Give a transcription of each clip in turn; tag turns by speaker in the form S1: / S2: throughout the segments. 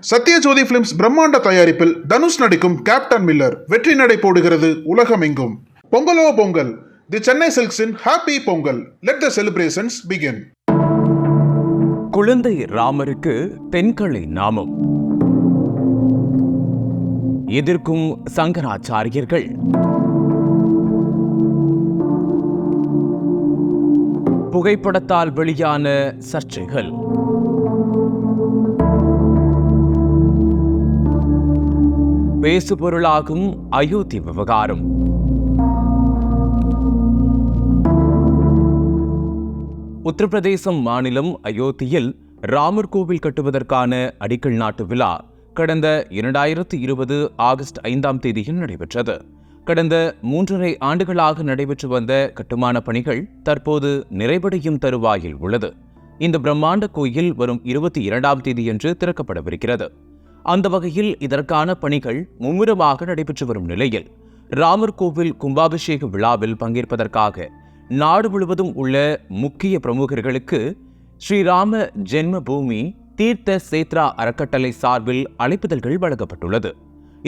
S1: Sathyajothi films பிரம்மாண்ட தயாரிப்பில் தனுஷ் நடிக்கும் கேப்டன் மில்லர் வெற்றி நடை போடுகிறது உலகமெங்கும். பொங்கலோ பொங்கல், தி சென்னை சில்க்ஸின் happy Pongal. Let the celebrations begin.
S2: குழந்தை ராமருக்கு தென்கலை நாமம். எதிர்க்கும் சங்கராச்சாரியர்கள். புகைப்படத்தால் வெளியான சர்ச்சைகள். பேசுபொருளாகும் அயோத்தி விவகாரம். உத்தரப்பிரதேசம் மாநிலம் அயோத்தியில் ராமர் கோவில் கட்டுவதற்கான அடிக்கல் நாட்டு விழா கடந்த 2020 ஆகஸ்ட் 5ஆம் தேதியில் நடைபெற்றது. கடந்த 3.5 ஆண்டுகளாக நடைபெற்று வந்த கட்டுமான பணிகள் தற்போது நிறைவடையும் தருவாயில் உள்ளது. இந்த பிரம்மாண்ட கோயில் வரும் 22ஆம் தேதியன்று திறக்கப்படவிருக்கிறது. அந்த வகையில் இதற்கான பணிகள் மும்முரமாக நடைபெற்று வரும் நிலையில் ராமர் கோவில் கும்பாபிஷேக விழாவில் பங்கேற்பதற்காக நாடு முழுவதும் உள்ள முக்கிய பிரமுகர்களுக்கு ஸ்ரீராம ஜென்ம பூமி தீர்த்த சேத்ரா அறக்கட்டளை சார்பில் அழைப்புதல்கள் வழங்கப்பட்டுள்ளது.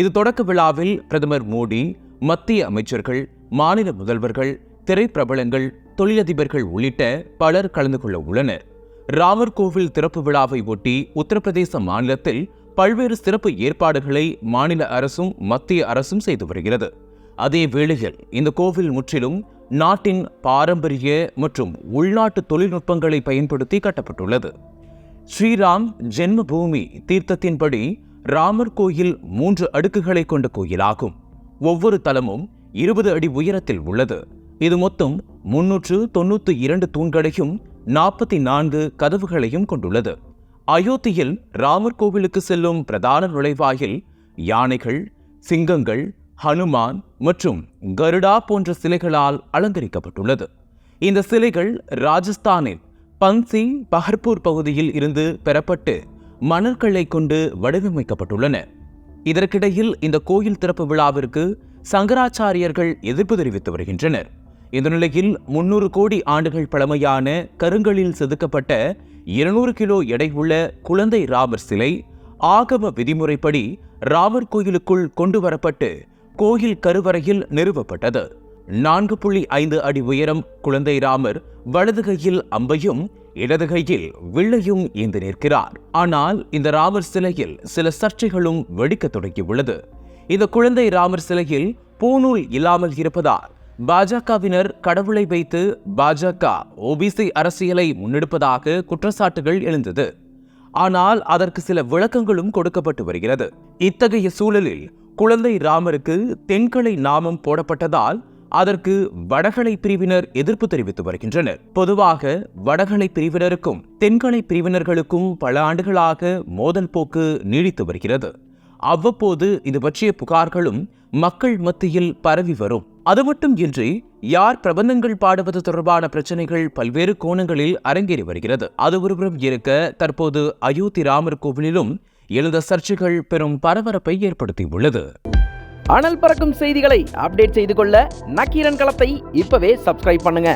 S2: இது தொடக்க விழாவில் பிரதமர் மோடி, மத்திய அமைச்சர்கள், மாநில முதல்வர்கள், திரைப்பிரபலங்கள், தொழிலதிபர்கள் உள்ளிட்ட பலர் கலந்து கொள்ள உள்ளனர். ராமர் கோவில் திறப்பு விழாவை ஒட்டி உத்தரப்பிரதேச மாநிலத்தில் பல்வேறு சிறப்பு ஏற்பாடுகளை மாநில அரசும் மத்திய அரசும் செய்து வருகிறது. அதே வேளையில் இந்த கோவில் முற்றிலும் நாட்டின் பாரம்பரிய மற்றும் உள்நாட்டு தொழில்நுட்பங்களை பயன்படுத்தி கட்டப்பட்டுள்ளது. ஸ்ரீராம் ஜென்ம பூமி தீர்த்தத்தின்படி ராமர் கோயில் 3 அடுக்குகளை கொண்ட கோயிலாகும். ஒவ்வொரு தலமும் 20 அடி உயரத்தில் உள்ளது. இது மொத்தம் 392 தூண்களையும் 44 கதவுகளையும் கொண்டுள்ளது. அயோத்தியில் ராமர் கோவிலுக்கு செல்லும் பிரதான நுழைவாயில் யானைகள், சிங்கங்கள், ஹனுமான் மற்றும் கருடா போன்ற சிலைகளால் அலங்கரிக்கப்பட்டுள்ளது. இந்த சிலைகள் ராஜஸ்தானின் பன்சி பஹர்பூர் பகுதியில் இருந்து பெறப்பட்டு மணற்கல்லை கொண்டு வடிவமைக்கப்பட்டுள்ளன. இதற்கிடையில் இந்த கோயில் திறப்பு விழாவிற்கு சங்கராச்சாரியர்கள் எதிர்ப்பு தெரிவித்து வருகின்றனர். இந்த நிலையில் 300 கோடி ஆண்டுகள் பழமையான கருங்கலில் செதுக்கப்பட்ட 200 கிலோ எடை உள்ள குழந்தை ராமர் சிலை ஆகம விதிமுறைப்படி ராமர் கோயிலுக்குள் கொண்டு வரப்பட்டு கோயில் கருவறையில் நிறுவப்பட்டது. 4.5 அடி உயரம் குழந்தை ராமர் வலது கையில் அம்பையும் இடது கையில் வில்லையும் ஏந்தி நிற்கிறார். ஆனால் இந்த ராமர் சிலையில் சில சர்ச்சைகளும் வெடிக்க தொடங்கியுள்ளது. இந்த குழந்தை ராமர் சிலையில் பூநூல் இல்லாமல் இருப்பதால் பாஜகவினர் கடவுளை வைத்து பாஜக ஓபிசி அரசியலை முன்னெடுப்பதாக குற்றச்சாட்டுகள் எழுந்தது. ஆனால் அதற்கு சில விளக்கங்களும் கொடுக்கப்பட்டு வருகிறது. இத்தகைய சூழலில் குழந்தை ராமருக்கு தென்கலை நாமம் போடப்பட்டதால் அதற்கு வடகலை பிரிவினர் எதிர்ப்பு தெரிவித்து வருகின்றனர். பொதுவாக வடகலை பிரிவினருக்கும் தென்கலை பிரிவினர்களுக்கும் பல ஆண்டுகளாக மோதல் போக்கு நீடித்து வருகிறது. அவ்வப்போது இது பற்றிய புகார்களும் மக்கள் மத்தியில் பரவி வரும். அது மட்டும் இன்றி யார் பிரபந்தங்கள் பாடுவது தொடர்பான பிரச்சனைகள் பல்வேறு கோணங்களில் அரங்கேறி வருகிறது. அது ஒருபுறம் இருக்க தற்போது அயோத்தி ராமர் கோவிலிலும் எழுந்த சர்ச்சைகள் பெரும் பரபரப்பை ஏற்படுத்தியுள்ளது.
S3: அனல் பறக்கும் செய்திகளை அப்டேட் செய்து கொள்ள நக்கீரன் களத்தை இப்பவே சப்ஸ்கிரைப் பண்ணுங்க.